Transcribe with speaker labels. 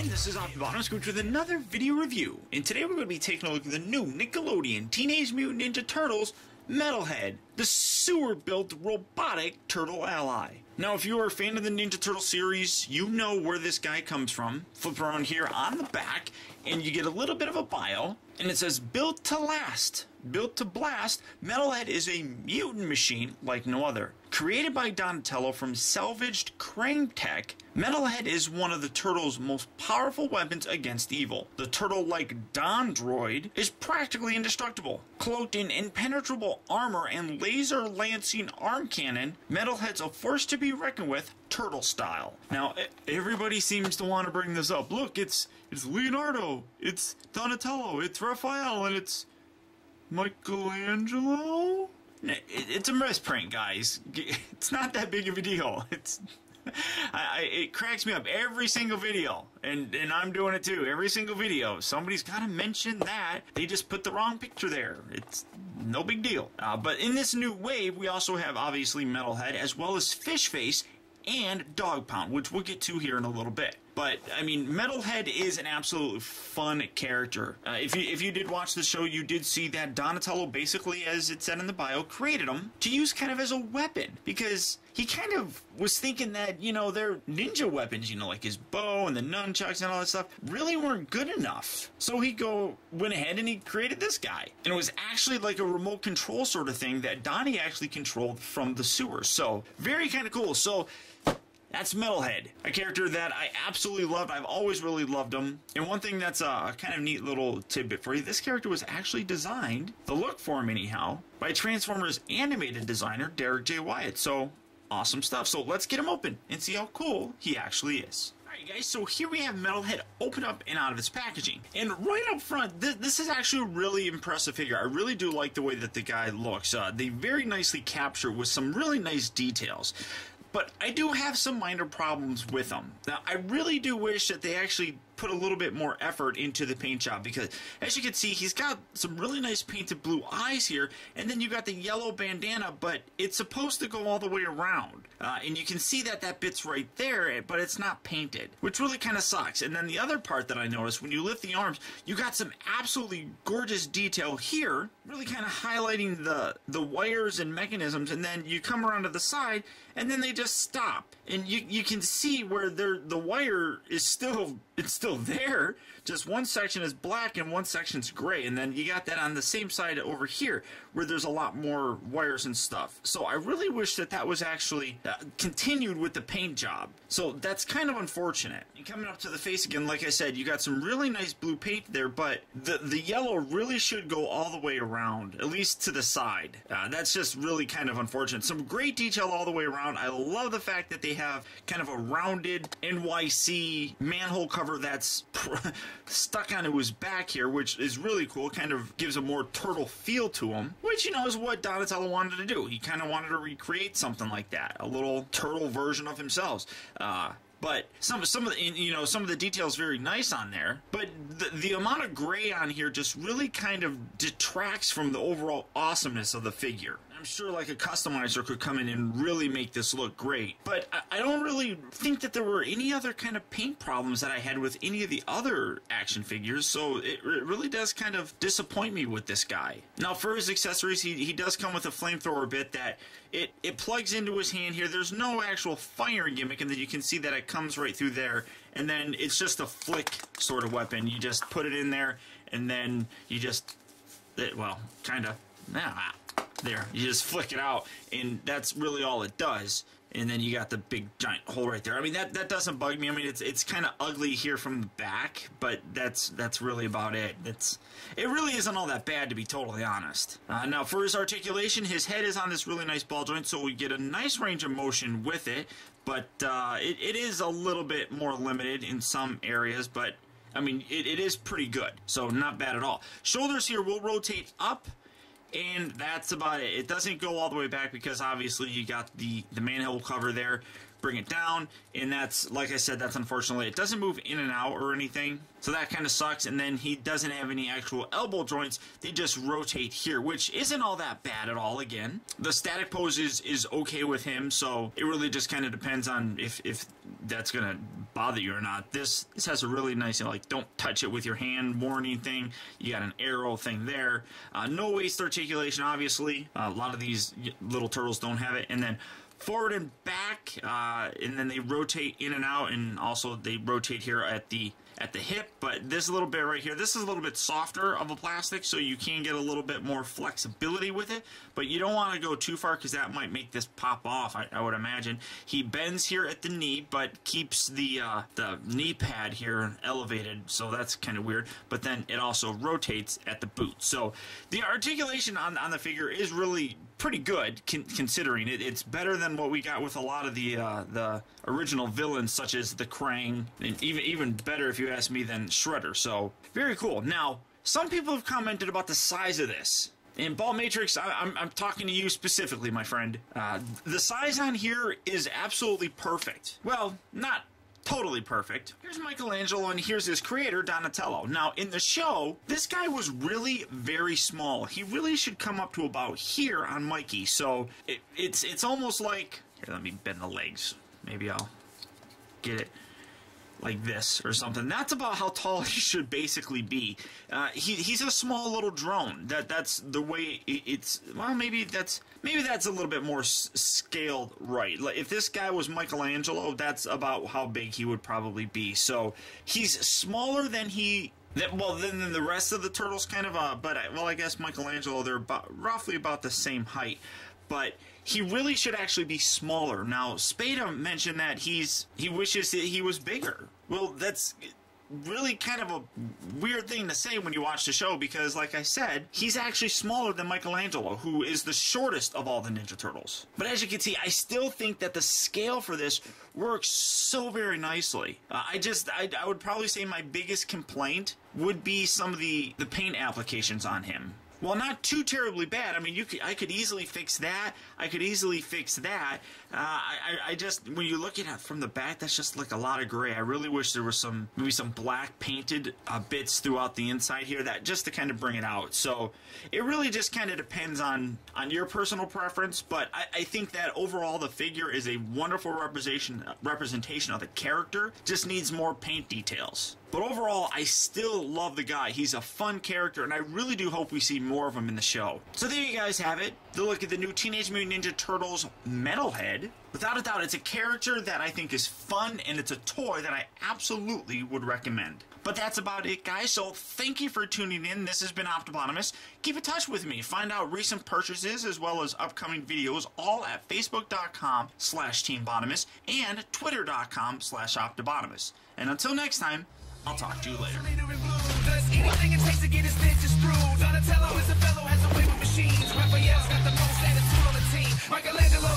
Speaker 1: everyone, this is OptiBottomscoach with another video review, and today we're going to be taking a look at the new Nickelodeon Teenage Mutant Ninja Turtles Metalhead, the sewer-built robotic turtle ally. Now, if you are a fan of the Ninja Turtle series, you know where this guy comes from. Flip around here on the back, and you get a little bit of a bio, and it says, built to last, built to blast, Metalhead is a mutant machine like no other. Created by Donatello from salvaged Krang tech, Metalhead is one of the Turtles' most powerful weapons against evil. The turtle-like Dondroid is practically indestructible. Cloaked in impenetrable armor and laser-lancing arm cannon, Metalhead's a force to be reckoned with, turtle style. Now, everybody seems to want to bring this up. Look, it's Leonardo, it's Donatello, it's Raphael, and it's Michelangelo? It's a misprint, guys. It's not that big of a deal. It cracks me up every single video, and I'm doing it too. Every single video, somebody's got to mention that they just put the wrong picture there. It's no big deal. But in this new wave, we also have obviously Metalhead as well as Fishface and Dog Pound, which we'll get to here in a little bit. But, I mean, Metalhead is an absolutely fun character. If you did watch the show, you did see that Donatello, basically, as it said in the bio, created him to use kind of as a weapon. Because he kind of was thinking that, you know, their ninja weapons, you know, like his bow and the nunchucks and all that stuff, really weren't good enough. So he went ahead and he created this guy. And it was actually like a remote control sort of thing that Donnie actually controlled from the sewers. So, very kind of cool. So, that's Metalhead, a character that I absolutely loved. I've always really loved him. And one thing that's a kind of neat little tidbit for you, this character was actually designed, the look for him anyhow, by Transformers animated designer Derek J. Wyatt. So, awesome stuff. So let's get him open and see how cool he actually is. Alright guys, so here we have Metalhead open up and out of its packaging. And right up front, this is actually a really impressive figure. I really do like the way that the guy looks. They very nicely capture with some really nice details. But I do have some minor problems with them. Now, I really do wish that they actually put a little bit more effort into the paint job, because as you can see, he's got some really nice painted blue eyes here, and then you got the yellow bandana, but it's supposed to go all the way around. And you can see that bit's right there, but it's not painted, which really kind of sucks. And then the other part that I noticed, when you lift the arms, you got some absolutely gorgeous detail here, really kind of highlighting the wires and mechanisms, and then you come around to the side, and then they just stop. And you can see where the wire is still there, just one section is black and one section's gray, and then you got that on the same side over here where there's a lot more wires and stuff. So I really wish that was actually continued with the paint job. So that's kind of unfortunate. And coming up to the face again, like I said, you got some really nice blue paint there, but the yellow really should go all the way around, at least to the side. That's just really kind of unfortunate. Some great detail all the way around. I love the fact that they have kind of a rounded NYC manhole cover that's stuck onto his back here, which is really cool. Kind of gives a more turtle feel to him, which, you know, is what Donatello wanted to do. He kind of wanted to recreate something like that, a little turtle version of himself. But some of the details very nice on there, but the amount of gray on here just really kind of detracts from the overall awesomeness of the figure. I'm sure like a customizer could come in and really make this look great, but I don't really think that there were any other kind of paint problems that I had with any of the other action figures, so it really does kind of disappoint me with this guy. Now for his accessories, he does come with a flamethrower bit that it plugs into his hand here. There's no actual firing gimmick, and then you can see that it comes right through there, and then it's just a flick sort of weapon. You just put it in there, and then you just, well, kind of, there, you just flick it out, and that's really all it does. And then you got the big giant hole right there. I mean, that doesn't bug me. I mean, it's kind of ugly here from the back, but that's really about it. It really isn't all that bad, to be totally honest. Now, for his articulation, his head is on this really nice ball joint, so we get a nice range of motion with it, but it is a little bit more limited in some areas, but, I mean, it is pretty good, so not bad at all. Shoulders here will rotate up, and that's about it. It doesn't go all the way back because obviously you got the manhole cover there. bring it down, and that's, like I said, that's unfortunately, it doesn't move in and out or anything, so that kind of sucks. And then he doesn't have any actual elbow joints, they just rotate here, which isn't all that bad at all. Again, the static pose is okay with him, so it really just kind of depends on if that's gonna bother you or not. This has a really nice, like, don't touch it with your hand warning thing. You got an arrow thing there. No waist articulation, obviously. A lot of these little turtles don't have it. And then forward and back, and then they rotate in and out, and also they rotate here at the hip. But this little bit right here, this is a little bit softer of a plastic, so you can get a little bit more flexibility with it, but you don't want to go too far because that might make this pop off, I would imagine. He bends here at the knee, but keeps the knee pad here elevated, so that's kind of weird. But then it also rotates at the boot. So the articulation on the figure is really pretty good, considering it. It's better than what we got with a lot of the original villains, such as the Krang, and even better, if you ask me, than Shredder. So very cool. Now, some people have commented about the size of this. And Ball Matrix, I'm talking to you specifically, my friend. The size on here is absolutely perfect. Well, not totally perfect. Here's Michelangelo, and here's his creator, Donatello. Now, in the show, this guy was really very small. He really should come up to about here on Mikey. So it's almost like, here, let me bend the legs. Maybe I'll get it like this or something. That's about how tall he should basically be. He's a small little drone. That's the way it's. Well, maybe that's a little bit more scaled right. Like, if this guy was Michelangelo, that's about how big he would probably be. So he's smaller than than the rest of the turtles, kind of. But I guess Michelangelo, they're roughly about the same height. But he really should actually be smaller. Now, Spada mentioned that he wishes that he was bigger. Well, that's really kind of a weird thing to say when you watch the show, because, like I said, he's actually smaller than Michelangelo, who is the shortest of all the Ninja Turtles. But as you can see, I still think that the scale for this works so very nicely. I would probably say my biggest complaint would be some of the paint applications on him. Well, not too terribly bad. I mean, I could easily fix that. I could easily fix that. I just, when you look at it from the back, that's just like a lot of gray. I really wish there was maybe some black painted bits throughout the inside here, that just to kind of bring it out. So it really just kind of depends on your personal preference. But I think that overall the figure is a wonderful representation of the character. Just needs more paint details. But overall, I still love the guy. He's a fun character, and I really do hope we see more of him in the show. So there you guys have it. The look at the new Teenage Mutant Ninja Turtles Metalhead. Without a doubt, it's a character that I think is fun, and it's a toy that I absolutely would recommend. But that's about it, guys. So thank you for tuning in. This has been Optibotimus. Keep in touch with me. Find out recent purchases as well as upcoming videos, all at facebook.com/TeamBotimus and twitter.com/Optibotimus. And until next time, I'll talk to you later. Does anything it takes to get his stitches through. Donatello is a fellow, has a way with machines. Raphael's got the most attitude on the team. Michelangelo,